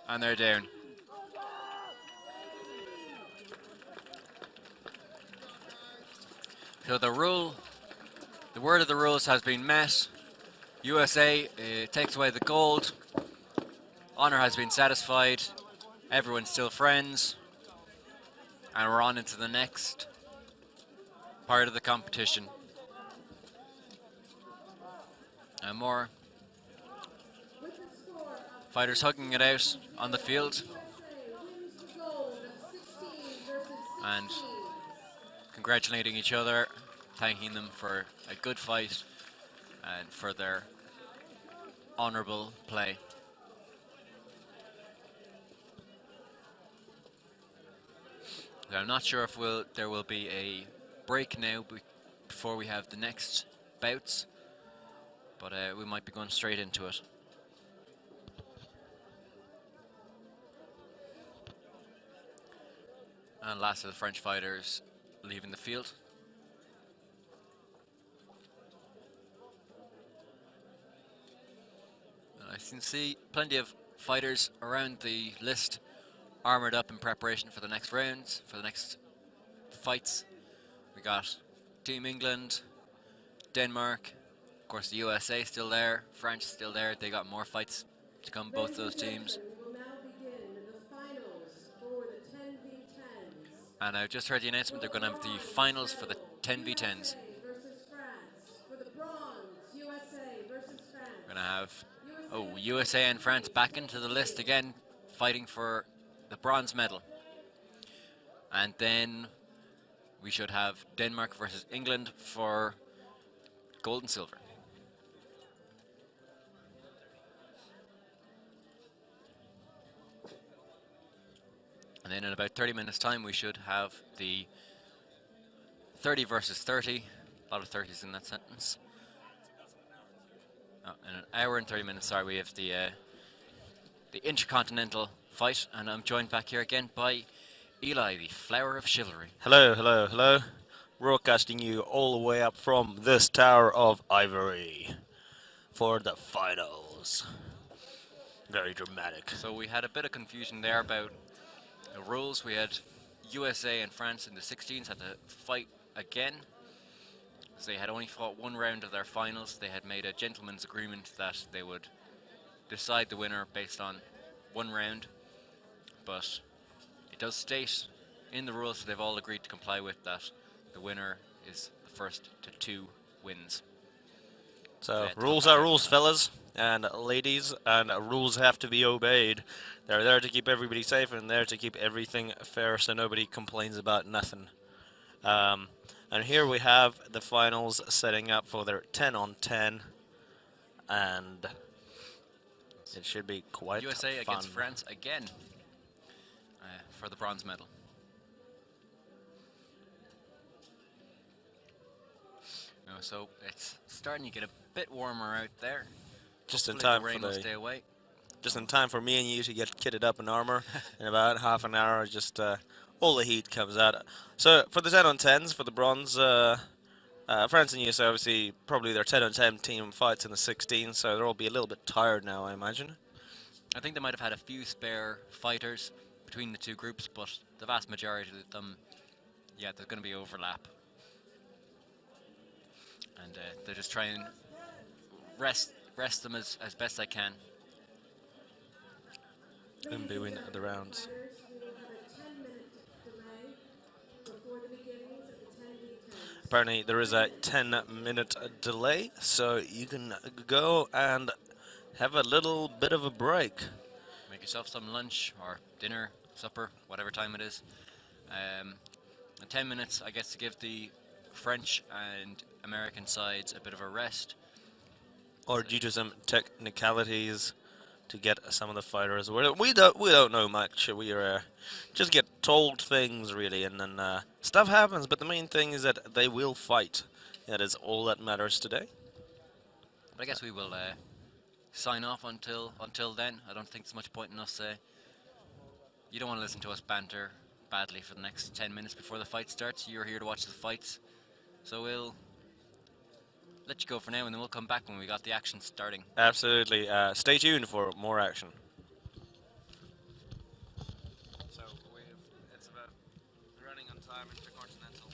And they're down. So the word of the rules has been met. USA takes away the gold. Honor has been satisfied. Everyone's still friends. And we're on into the next part of the competition. And more fighters hugging it out on the field. And congratulating each other, thanking them for a good fight and for their honorable play. I'm not sure if there will be a break now before we have the next bouts, but we might be going straight into it. And last of the French fighters leaving the field. And I can see plenty of fighters around the list armored up in preparation for the next rounds, for the next fights. We got Team England, Denmark, of course the USA still there, France still there. They got more fights to come, both those teams. And I just heard the announcement they're going to have the finals for the 10v10s. We're going to have USA and France back into the list again, fighting for the bronze medal. And then we should have Denmark versus England for gold and silver. And then in about 30 minutes time we should have the 30 versus 30. A lot of 30s in that sentence. In an hour and 30 minutes, sorry, we have the intercontinental fight, and I'm joined back here again by Eli, the flower of chivalry. Hello, hello, hello. Broadcasting you all the way up from this Tower of Ivory for the finals. Very dramatic. So we had a bit of confusion there about the rules. We had USA and France in the 16s had to fight again. So they had only fought one round of their finals. They had made a gentleman's agreement that they would decide the winner based on one round. But it does state in the rules, so they've all agreed to comply with, that the winner is the first to 2 wins. So rules are rules, fellas and ladies, and rules have to be obeyed. They're there to keep everybody safe and there to keep everything fair so nobody complains about nothing. And here we have the finals setting up for their 10-on-10, and it should be quite USA fun. against France again for the bronze medal. So it's starting to get a bit warmer out there. Just in Hopefully time the rain for will stay away. Just in time for me and you to get kitted up in armor. In about half an hour, just all the heat comes out. So for the 10-on-10s, for the bronze, France and USA obviously probably their 10-on-10 team fights in the 16, so they'll all be a little bit tired now, I imagine. I think they might have had a few spare fighters between the two groups, but the vast majority of them, yeah, there's going to be overlap. And they're just trying to rest them as best they can. In between the rounds. Apparently there is a 10-minute delay, so you can go and have a little bit of a break. Make yourself some lunch or dinner, supper, whatever time it is. 10 minutes, I guess, to give the French and American sides a bit of a rest. Or due to some technicalities, to get some of the fighters. We don't know much. We are just get told things really, and then stuff happens. But the main thing is that they will fight. That is all that matters today. But I guess we will sign off until then. I don't think there's much point in us. You don't want to listen to us banter badly for the next 10 minutes before the fight starts. You're here to watch the fights, so we'll let you go for now, and then we'll come back when we got the action starting. Absolutely. Stay tuned for more action. I'm Intercontinental.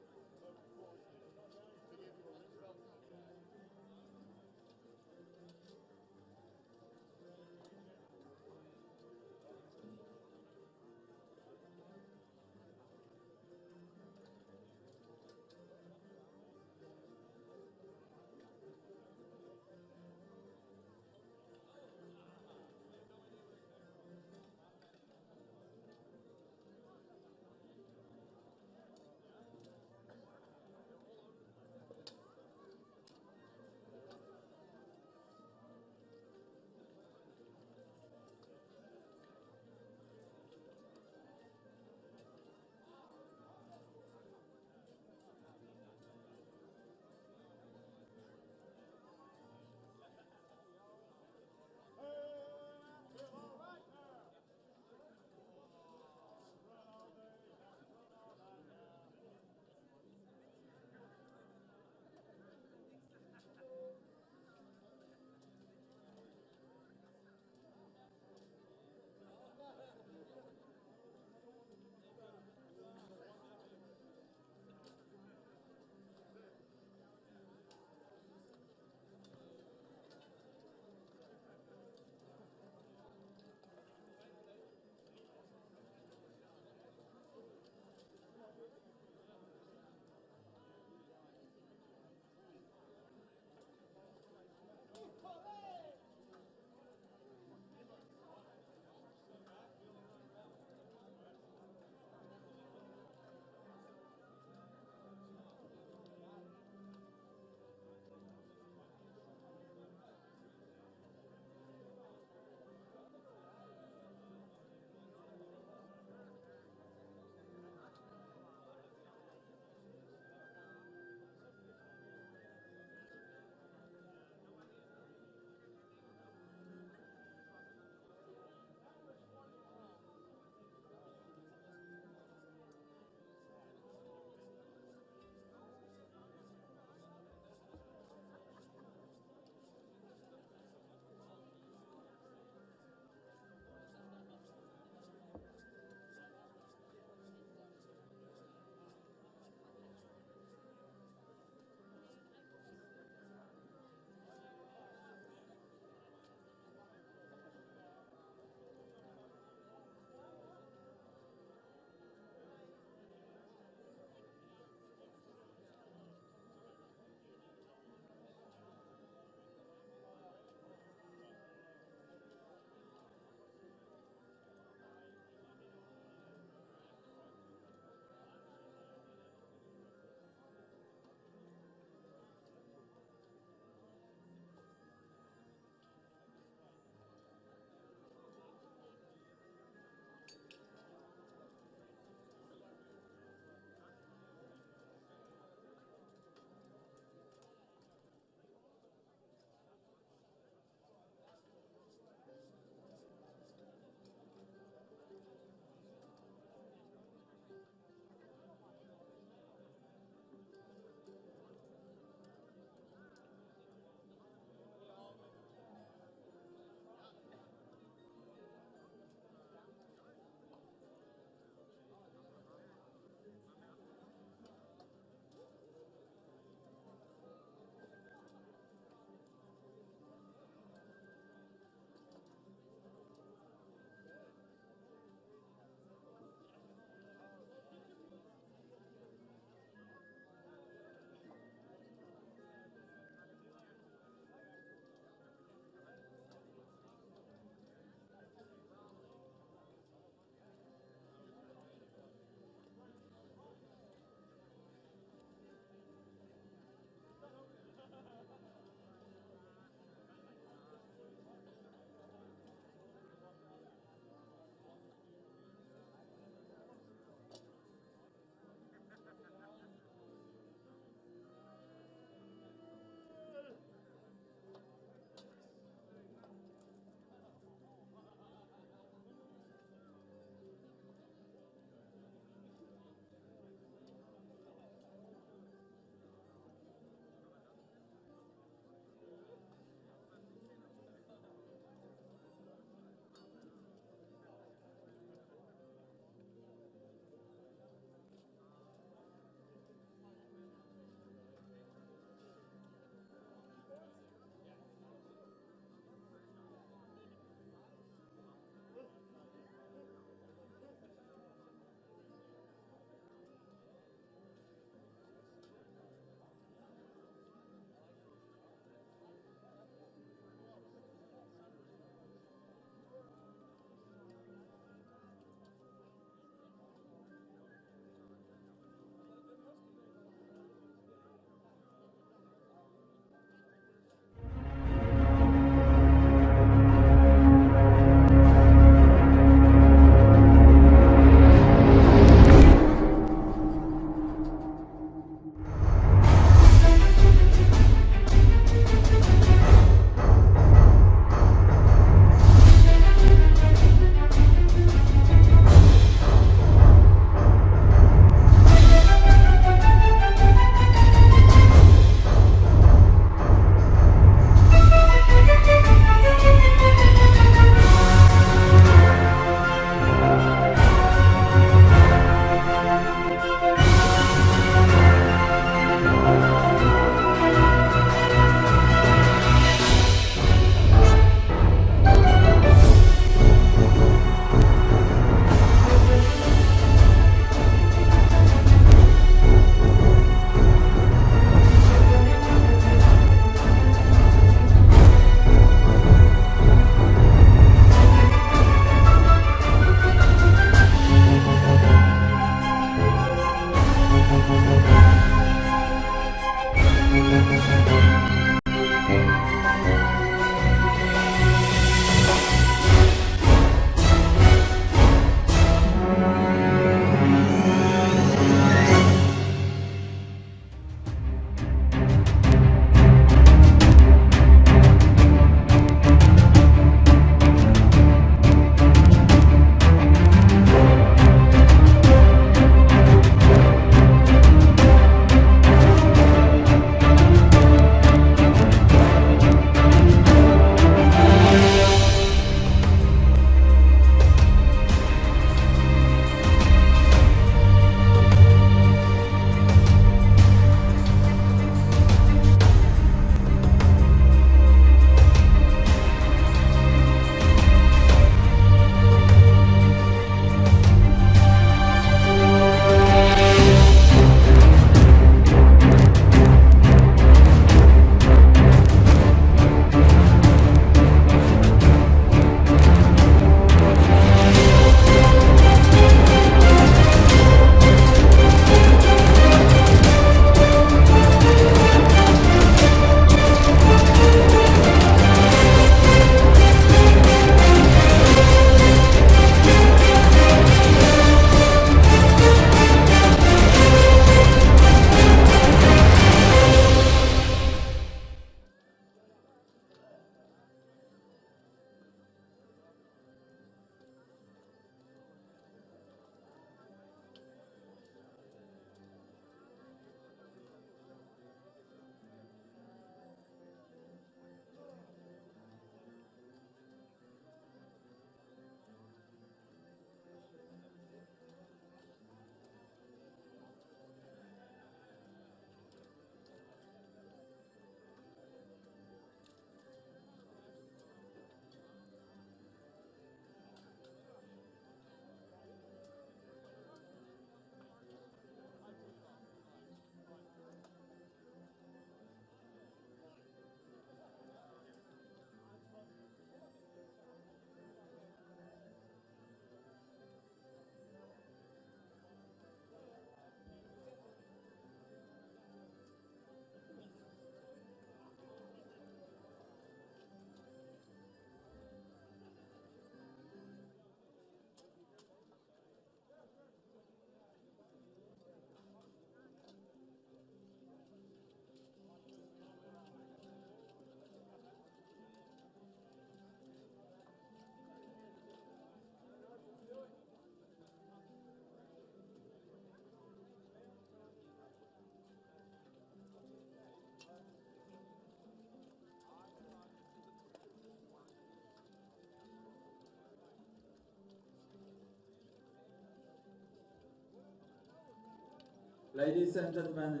Ladies and gentlemen,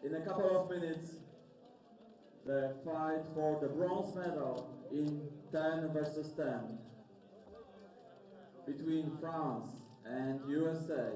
in a couple of minutes, the fight for the bronze medal in 10 versus 10 between France and USA.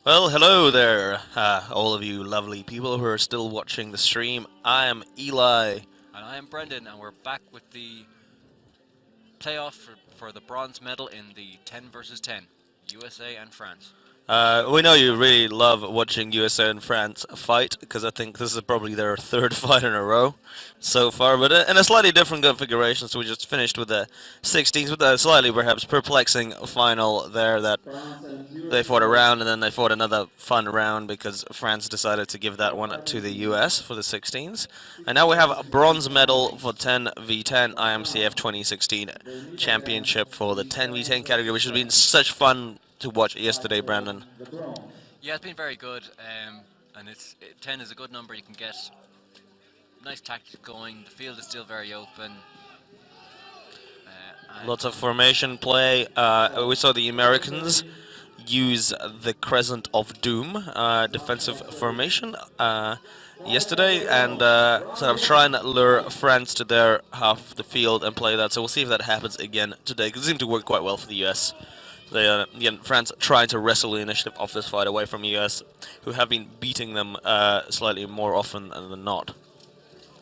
Well, hello there, all of you lovely people who are still watching the stream. I am Eli. And I am Brendan, and we're back with the playoff for the bronze medal in the 10 versus 10, USA and France. We know you really love watching USA and France fight, because I think this is probably their third fight in a row so far, but in a slightly different configuration. So we just finished with the 16s, with a slightly perhaps perplexing final there that they fought a round and then they fought another fun round because France decided to give that one to the US for the 16s. And now we have a bronze medal for 10v10 IMCF 2016 championship for the 10v10 category, which has been such fun to watch yesterday, Brandon. Yeah, it's been very good, and 10 is a good number. You can get nice tactics going. The field is still very open. Lots of formation play. We saw the Americans use the Crescent of Doom defensive formation yesterday, and sort of try and lure France to their half of the field and play that. So we'll see if that happens again today, because it seemed to work quite well for the US. They, again, France trying to wrestle the initiative of this fight away from the US, who have been beating them slightly more often than not.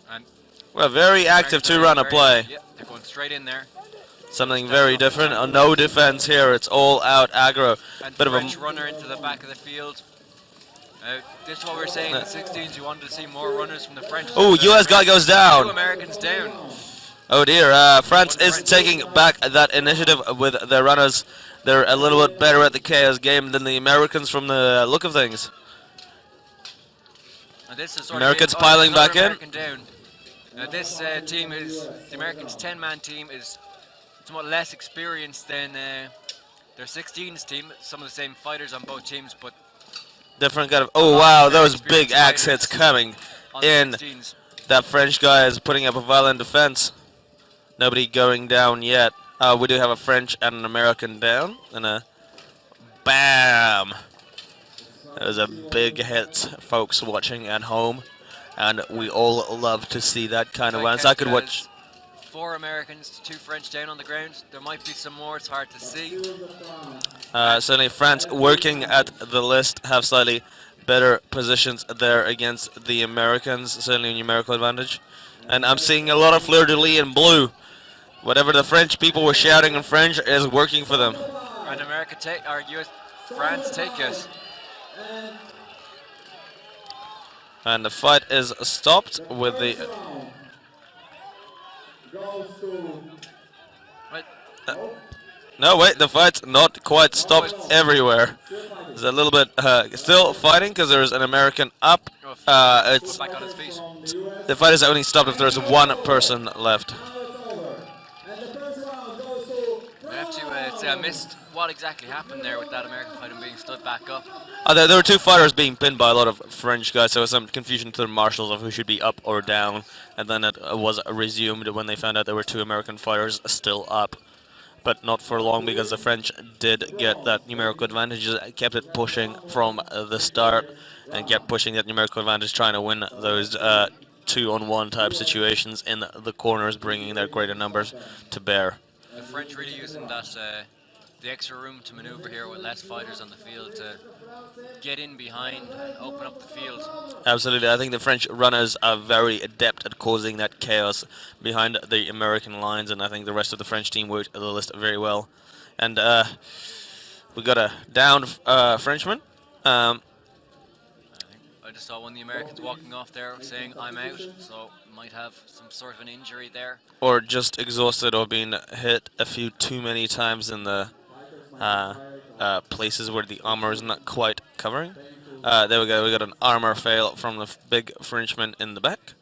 And well, very active two-runner play. Yeah, they're going straight in there. Something very different. No defense here. It's all out aggro. And Bit French of a runner into the back of the field. This is what we're saying in the 16s. You wanted to see more runners from the French. Oh, US guy goes down. 2 Americans down. Oh dear. France is taking back that initiative with their runners. They're a little bit better at the chaos game than the Americans from the look of things. And this is Americans piling back in. Down. This team is, the Americans' 10-man team is somewhat less experienced than their 16s team. Some of the same fighters on both teams, but different kind of. Oh wow, those big axe hits coming in. That French guy is putting up a violent defense. Nobody going down yet. We do have a French and an American down, and a bam. That was a big hit, folks watching at home, and we all love to see that kind of one. So I could watch. 4 Americans, 2 French down on the ground. There might be some more, it's hard to see. Certainly France working at the list have slightly better positions there against the Americans, certainly a numerical advantage. And I'm seeing a lot of fleur-de-lis in blue. Whatever the French people were shouting in French is working for them. And France take us. And the fight is stopped with the... No, wait, the fight's not quite stopped everywhere. There's a little bit still fighting because there's an American up. It's back on his feet. The fight is only stopped if there's one person left. I have to say I missed what exactly happened there with that American fighter being stood back up. There were 2 fighters being pinned by a lot of French guys, so there was some confusion to the marshals of who should be up or down, and then it was resumed when they found out there were 2 American fighters still up. But not for long, because the French did get that numerical advantage, kept it pushing from the start, and kept pushing that numerical advantage, trying to win those 2-on-1 type situations in the corners, bringing their greater numbers to bear. The French really using that the extra room to maneuver here with less fighters on the field to get in behind and open up the field. Absolutely, I think the French runners are very adept at causing that chaos behind the American lines, and I think the rest of the French team worked the list very well. And we got a downed Frenchman. I just saw one of the Americans walking off there saying, "I'm out," so might have some sort of an injury there. Or just exhausted or being hit a few too many times in the places where the armor is not quite covering. There we go, we got an armor fail from the big Frenchman in the back.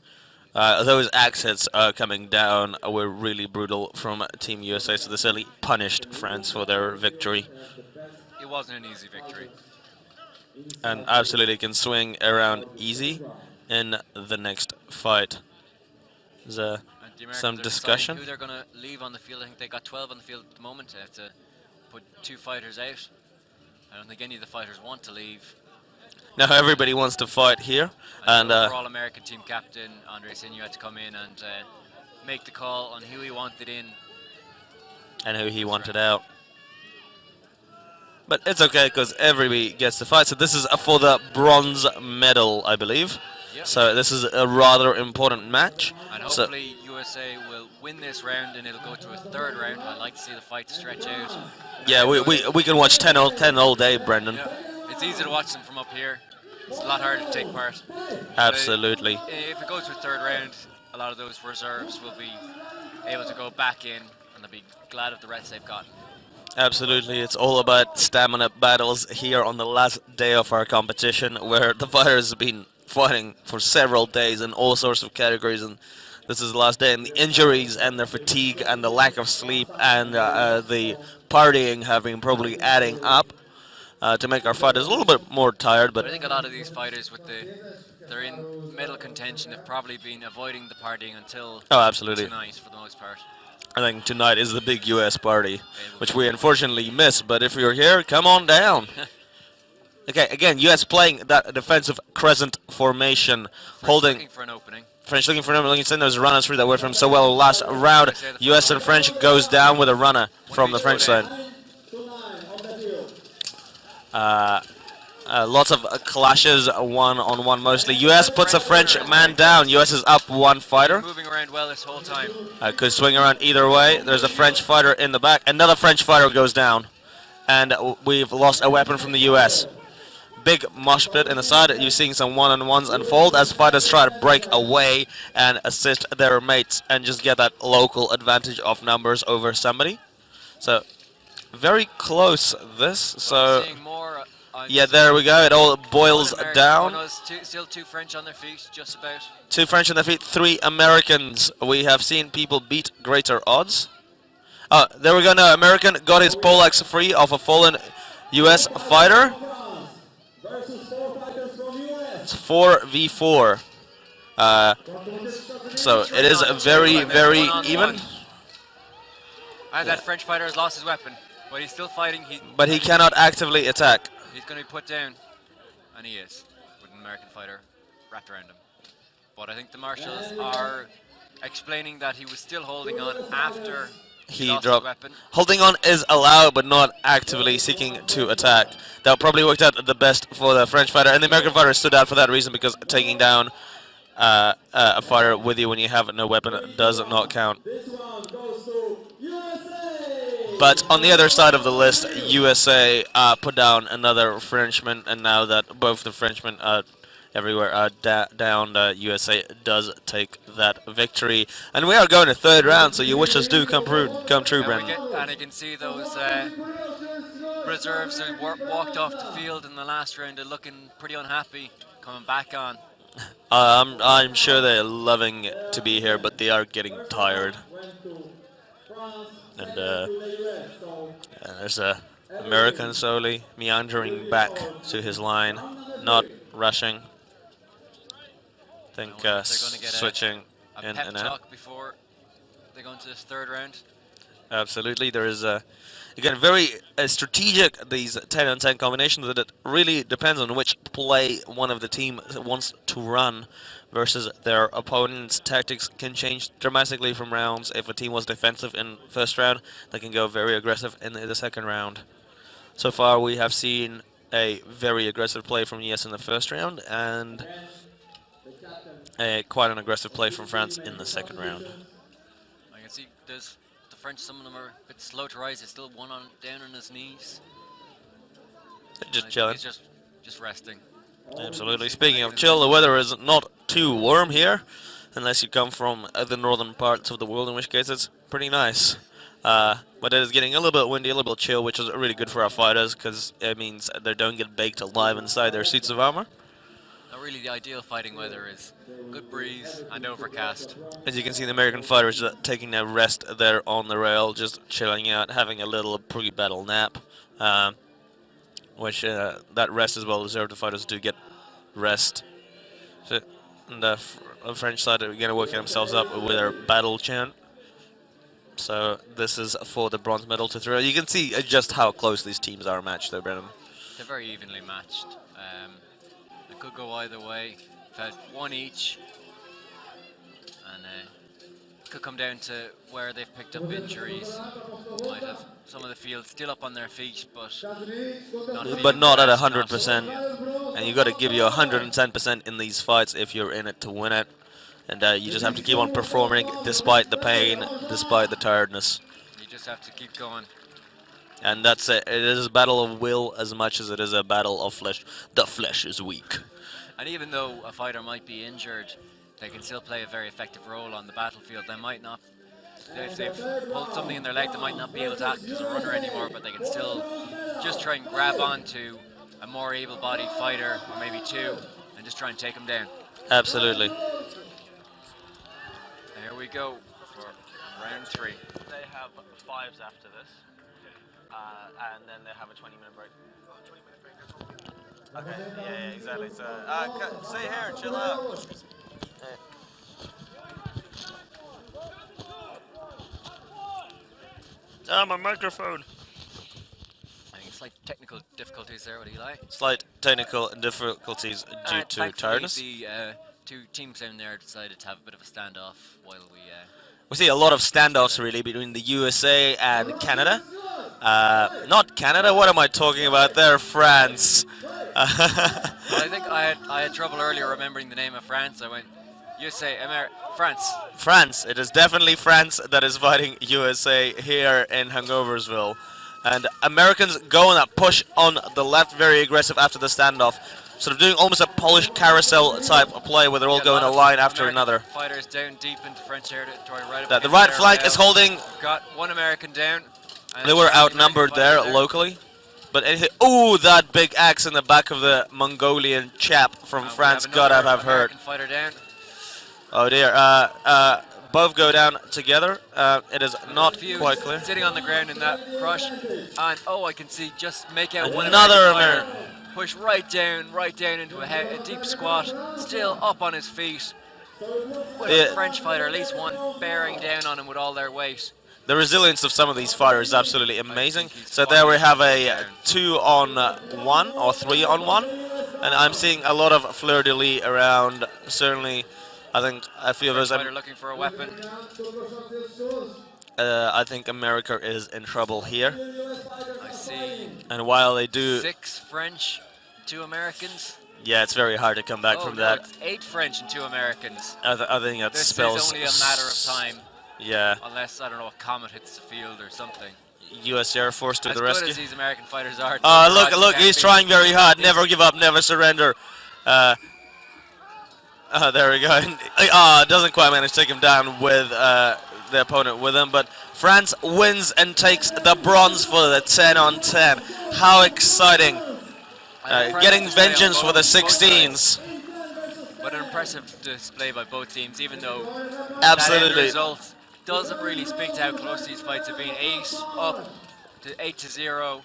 Those axe hits coming down were really brutal from Team USA, so they certainly punished France for their victory. It wasn't an easy victory. And absolutely can swing around easy in the next fight. There's some discussion. Who they're going to leave on the field. I think they got 12 on the field at the moment. They have to put 2 fighters out. I don't think any of the fighters want to leave. Now everybody wants to fight here. And overall American team captain Andre Sinu had to come in and make the call on who he wanted in. And who he wanted out. But it's okay because everybody gets to fight. So this is for the bronze medal, I believe. Yep. So this is a rather important match. And hopefully USA will win this round and it'll go to a 3rd round. I'd like to see the fight stretch out. Yeah, we can watch 10 all day, Brendan. Yeah. It's easy to watch them from up here. It's a lot harder to take part. Absolutely. If it goes to a 3rd round, a lot of those reserves will be able to go back in and they'll be glad of the rest they've gotten. Absolutely, it's all about stamina battles here on the last day of our competition, where the fighters have been fighting for several days in all sorts of categories, and this is the last day. And the injuries and the fatigue and the lack of sleep and the partying have been probably adding up to make our fighters a little bit more tired. But I think a lot of these fighters, they're in medal contention, have probably been avoiding the partying until absolutely. Tonight for the most part. I think tonight is the big U.S. party, which we unfortunately miss. But if you're here, come on down. Okay, again, U.S. playing that defensive crescent formation, holding. Looking for an opening. French looking for an opening. Send those runners through that went from so well last round. U.S. and French goes down with a runner from the French side. Lots of clashes, one-on-one mostly. U.S. puts a French man down. U.S. is up 1 fighter. Moving around well this whole time. Could swing around either way. There's a French fighter in the back. Another French fighter goes down. And we've lost a weapon from the U.S. Big mosh pit in the side. You're seeing some one-on-ones unfold as fighters try to break away and assist their mates and just get that local advantage of numbers over somebody. So, very close this. So. Yeah, there we go. It all boils down. Still 2 French on their feet, just about. 2 French on their feet, 3 Americans. We have seen people beat greater odds. Oh, there we go now. American got his poleaxe free of a fallen U.S. fighter. It's 4v4. So it is a very, very even. And that French fighter has lost his weapon, but he's still fighting. But he cannot actively attack. He's going to be put down, and he is, with an American fighter wrapped around him. But I think the marshals are explaining that he was still holding on after he lost his weapon. Holding on is allowed, but not actively seeking to attack. That probably worked out the best for the French fighter, and the American fighter stood out for that reason, because taking down a fighter with you when you have no weapon does not count. But on the other side of the list, USA put down another Frenchman, and now that both the Frenchmen everywhere are down, USA does take that victory. And we are going to 3rd round, so your wishes do come true, Brendan. And you can see those reserves who walked off the field in the last round are looking pretty unhappy coming back on. I'm sure they're loving to be here, but they are getting tired. And there's a American slowly meandering back to his line, not rushing. I think switching in and out before they go into this 3rd round. Absolutely, there is a again, very strategic, these 10-on-10 combinations, that it really depends on which play one of the team wants to run versus their opponent's tactics can change dramatically from rounds. If a team was defensive in first round, they can go very aggressive in the second round. So far, we have seen a very aggressive play from US in the first round, and quite an aggressive play from France in the second round. I can see there's the French. Some of them are a bit slow to rise. There's still one down on his knees. Just chilling. He's just resting. Absolutely. Speaking of chill, the weather is not too warm here, unless you come from the northern parts of the world, in which case it's pretty nice. But it is getting a little bit windy, a little bit chill, which is really good for our fighters, because it means they don't get baked alive inside their suits of armor. Really, the ideal fighting weather is good breeze and overcast. As you can see, the American fighters are taking a rest there on the rail, just chilling out, having a little pre-battle nap, which that rest is well deserved. The fighters do get rest. So, and the French side are going to work themselves up with their battle chant. So this is for the bronze medal to throw. You can see just how close these teams are matched there, Brennan. They're very evenly matched. It could go either way. We've had one each, and it could come down to where they've picked up injuries. Might have some of the field still up on their feet, but not at 100%. And you got to give you 110% in these fights if you're in it to win it. And you just have to keep on performing despite the pain, despite the tiredness. You just have to keep going. And that's it. It is a battle of will as much as it is a battle of flesh. The flesh is weak. And even though a fighter might be injured, they can still play a very effective role on the battlefield. They might not, if they've pulled something in their leg, they might not be able to act as a runner anymore, but they can still just try and grab onto a more able-bodied fighter, or maybe two, and just try and take them down. Absolutely. There we go for round 3. They have 5s after this. And then they have a 20-minute break. Okay, yeah, exactly. So, stay here and chill out. My microphone. I think slight technical difficulties there with Eli. Slight technical difficulties due to tiredness. The two teams down there decided to have a bit of a standoff while we see a lot of standoffs really between the USA and Canada. Not Canada, what am I talking about there? France. I think I had trouble earlier remembering the name of France. I went, USA, France. France. It is definitely France that is fighting USA here in Hangoversville. And Americans go on that push on the left, very aggressive after the standoff. Sort of doing almost a Polish carousel type of play where they're all going a line after another. Fighters down deep into French territory. The right flank is holding. Got one American down. They were outnumbered there locally. But ooh, that big axe in the back of the Mongolian chap from France got to have hurt. Fighter down. Oh dear. Both go down together. It is not quite clear. Sitting on the ground in that crush. And I can see just make out another one American fighter push right down into a deep squat. Still up on his feet. With a French fighter, at least one bearing down on him with all their weight. The resilience of some of these fighters is absolutely amazing. So there we have a 2-on-1 or 3-on-1, and I'm seeing a lot of fleur-de-lis around. Certainly, I think a few of us. Fighter looking for a weapon. I think America is in trouble here. I see. And while they do 6 French, 2 Americans. Yeah, it's very hard to come back from that. It's 8 French and 2 Americans. I think that spells. This is only a matter of time. Yeah. Unless, I don't know, a comet hits the field or something. U.S. Air Force to the rescue. As good as these American fighters are. Look, he's trying very hard. Never give up, never surrender. There we go. Doesn't quite manage to take him down with the opponent with him, but France wins and takes the bronze for the 10-on-10. How exciting. Getting vengeance for the 16s. But an impressive display by both teams, even though absolutely that end result doesn't really speak to how close these fights have been. 8 up to 8-0,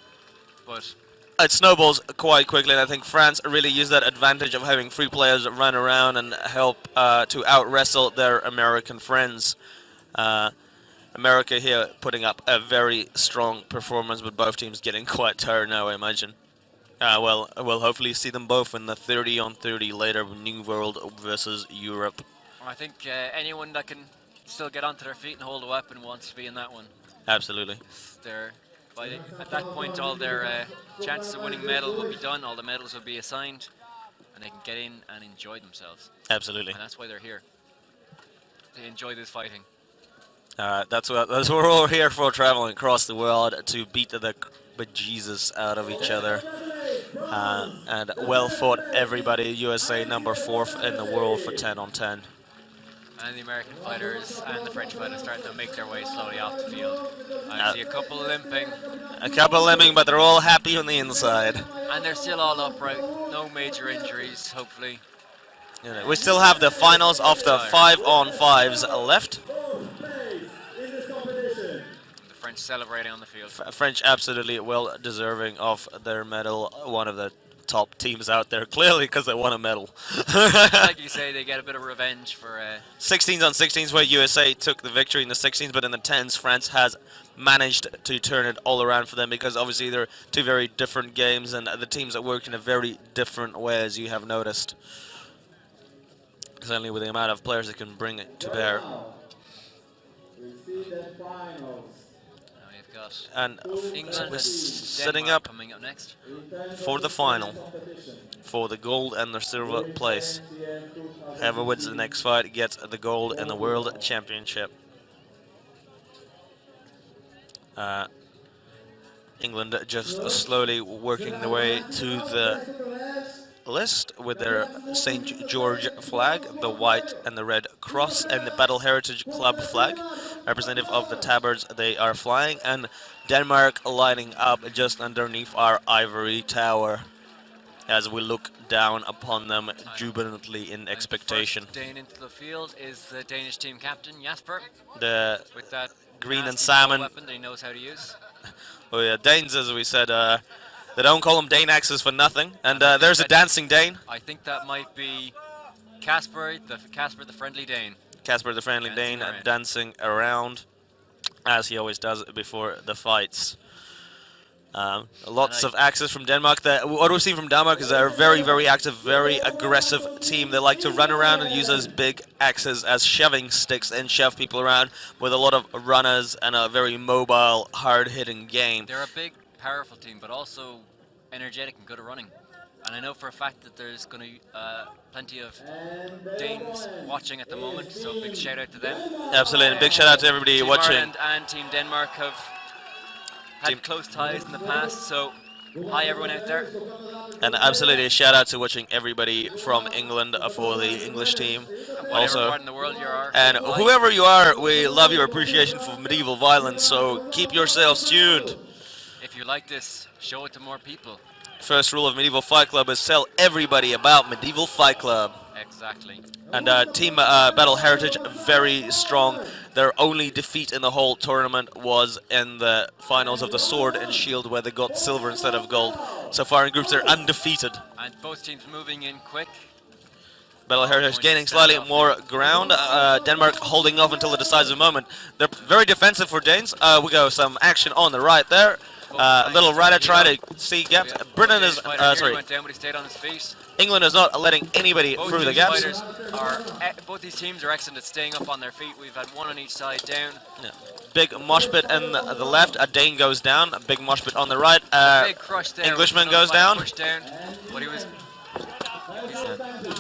but it snowballs quite quickly, and I think France really used that advantage of having 3 players run around and help to out-wrestle their American friends. America here putting up a very strong performance, but both teams getting quite tired now, I imagine. Well, we'll hopefully see them both in the 30-on-30 later, New World versus Europe. I think anyone that can still get onto their feet and hold a weapon wants to be in that one. Absolutely. At that point, all their chances of winning medal will be done, all the medals will be assigned, and they can get in and enjoy themselves. Absolutely. And that's why they're here. They enjoy this fighting. That's what we're here for, traveling across the world to beat the bejesus out of each other. And well fought, everybody. USA number 4 in the world for 10-on-10. And the American fighters and the French fighters starting to make their way slowly off the field. I see a couple limping. A couple limping, but they're all happy on the inside. And they're still all upright. No major injuries, hopefully. We still have the finals of the 5-on-5s left. The French celebrating on the field. French absolutely well deserving of their medal. One of the top teams out there, clearly, because they won a medal. Like you say, they get a bit of revenge for 16s on 16s, where USA took the victory in the 16s, but in the 10s, France has managed to turn it all around for them, because obviously they're two very different games, and the teams that work in a very different way, as you have noticed. Certainly with the amount of players that can bring it to bear. And England and setting Denmark up coming up next for the final, for the gold and the silver place. Whoever wins the next fight gets the gold and the World Championship. England just slowly working their way to the list with their St. George flag, the white and the red cross, and the Battle Heritage Club flag, representative of the tabards they are flying, and Denmark lining up just underneath our ivory tower as we look down upon them jubilantly in expectation. The first Dane into the field is the Danish team captain, Jasper, The with that green and nasty salmon. weapon that he knows how to use. Oh yeah, Danes, as we said, they don't call them Dane axes for nothing. And there's a dancing Dane. I think that might be Casper, the friendly Dane. Casper the friendly Dane dancing around, as he always does before the fights. Lots of axes from Denmark. What we've seen from Denmark is they're a very, very active, very aggressive team. They like to run around and use those big axes as shoving sticks and shove people around with a lot of runners and a very mobile, hard-hitting game. They're a big, powerful team, but also energetic and good at running. And I know for a fact that there's going to be plenty of Danes watching at the moment, so big shout out to them. Absolutely, and big shout out to everybody Team watching. Ireland and Team Denmark have had close ties in the past, so hi everyone out there. And absolutely a shout out to watching everybody from England for the English team. Whatever part in the world you are. And whoever you are, we love your appreciation for medieval violence, so keep yourselves tuned. If you like this, show it to more people. First rule of Medieval Fight Club is tell everybody about Medieval Fight Club. Exactly. And Team Battle Heritage, very strong. Their only defeat in the whole tournament was in the finals of the Sword and Shield, where they got silver instead of gold. So far in groups, they're undefeated. And both teams moving in quick. Battle Heritage gaining slightly more ground. Denmark holding off until the decisive moment. They're very defensive for Danes. We got some action on the right there. Little rider trying to see gaps. Britain is sorry. Went down, but he stayed on his feet. England is not letting anybody through the gaps. Both these teams are excellent at staying up on their feet. We've had one on each side down. Yeah. Big mosh pit in the left. A Dane goes down. A big mosh pit on the right. Big crush there. Englishman goes down. But he was.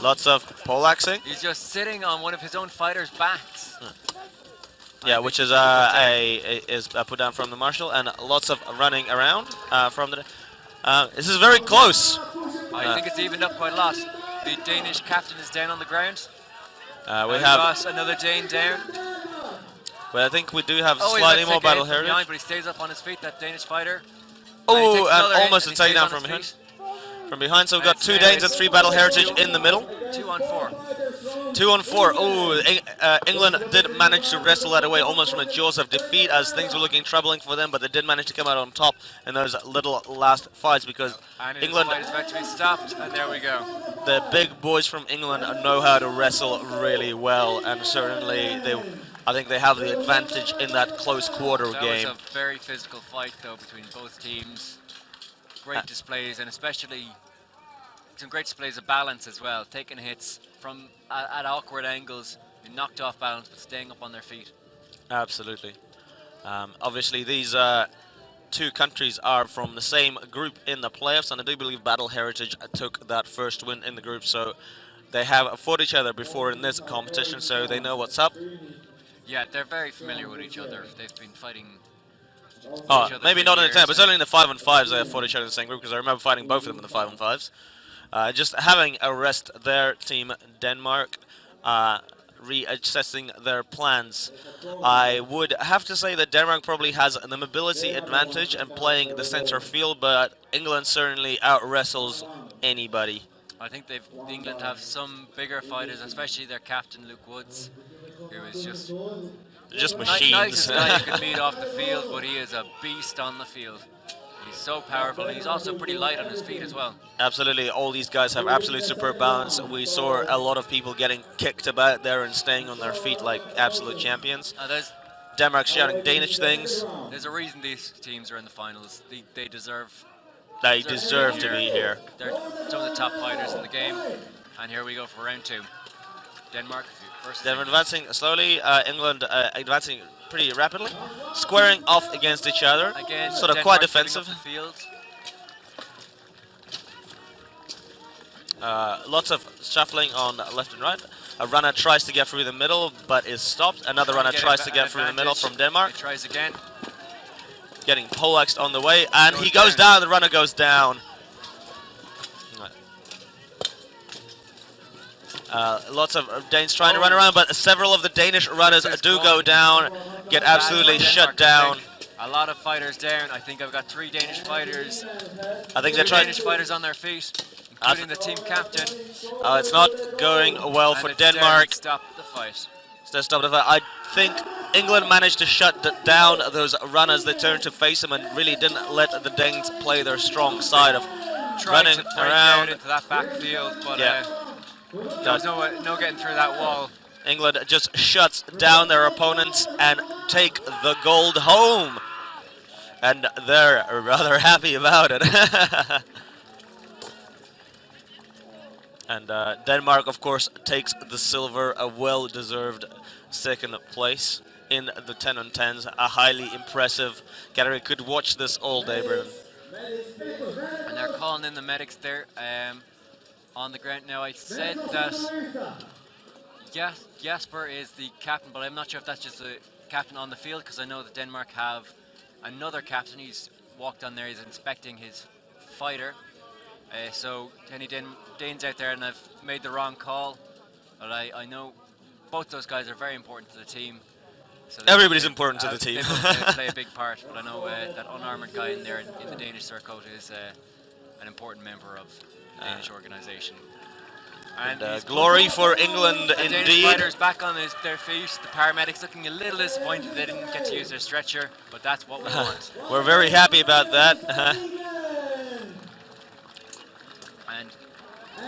Lots of poleaxing. He's just sitting on one of his own fighters' backs. Yeah, which is put down from the marshal, and lots of running around from the. This is very close. I think it's evened up quite a lot. The Danish captain is down on the ground. We have another Dane down. But I think we do have slightly more battle heritage. Behind, but he stays up on his feet, that Danish fighter. Oh, and almost a takedown from behind. From behind, so we've got 2 Danes and 3 battle heritage in the middle. 2 on 4. 2 on 4. Oh, England did manage to wrestle that away almost from the jaws of defeat, as things were looking troubling for them, but they did manage to come out on top in those little last fights, because England is about to be stopped, and there we go. The big boys from England know how to wrestle really well, and certainly I think they have the advantage in that close quarter game. That was a very physical fight, though, between both teams. Great displays, and especially some great displays of balance as well. Taking hits from at awkward angles, being knocked off balance, but staying up on their feet. Absolutely. Obviously, these two countries are from the same group in the playoffs, and I do believe Battle Heritage took that first win in the group, so they have fought each other before in this competition, so they know what's up. Yeah, they're very familiar with each other. They've been fighting Oh, each other maybe for not in the years, 10, but certainly in the 5-on-5s they have fought each other in the same group, because I remember fighting both of them in the 5-on-5s. Just having a rest there, Team Denmark, reassessing their plans. I would have to say that Denmark probably has the mobility advantage and playing the center field, but England certainly out-wrestles anybody. I think England have some bigger fighters, especially their captain Luke Woods, who is just machines. nicest guy you could meet off the field, but he is a beast on the field. He's so powerful, and he's also pretty light on his feet as well. Absolutely, all these guys have absolute superb balance. We saw a lot of people getting kicked about there and staying on their feet like absolute champions. Denmark shouting Danish things. There's a reason these teams are in the finals. They deserve. They deserve to be here. They're some of the top fighters in the game, and here we go for round 2. Denmark versus Denmark advancing slowly. England advancing pretty rapidly, squaring off against each other. Again, sort of Denmark quite defensive. filling up the field. Lots of shuffling on left and right. A runner tries to get through the middle, but is stopped. Another runner tries to get through the middle from Denmark. He tries again. Getting poleaxed on the way, and he goes down. The runner goes down. Lots of Danes trying to run around, but several of the Danish runners do go down, get absolutely shut down. A lot of fighters down. I think I've got 3 Danish fighters. I think they're trying. Danish fighters on their feet, including the team captain. It's not going well for Denmark. Stop the fight. I think England managed to shut down those runners. They turned to face them and really didn't let the Danes play their strong side of running around into that backfield, but there was no getting through that wall. England just shuts down their opponents and take the gold home, and they're rather happy about it. And Denmark, of course, takes the silver, a well-deserved second place in the 10-on-10s. A highly impressive category. Could watch this all day, Brennan. And they're calling in the medics there on the ground. Now, I said that Jasper is the captain, but I'm not sure if that's just the captain on the field, because I know that Denmark have another captain. He's walked on there, he's inspecting his fighter. So any Danes out there, and I've made the wrong call, but I know both those guys are very important to the team. So everybody's important to the team. They play a big part, but I know that unarmored guy in there in the Danish surcoat is an important member of the Danish organization. And glory for England, the indeed. Danish fighters back on their feet. The paramedics looking a little disappointed they didn't get to use their stretcher, but that's what we want. We're very happy about that. And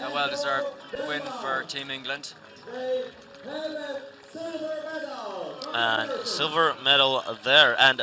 a well-deserved win for Team England. And silver medal there. And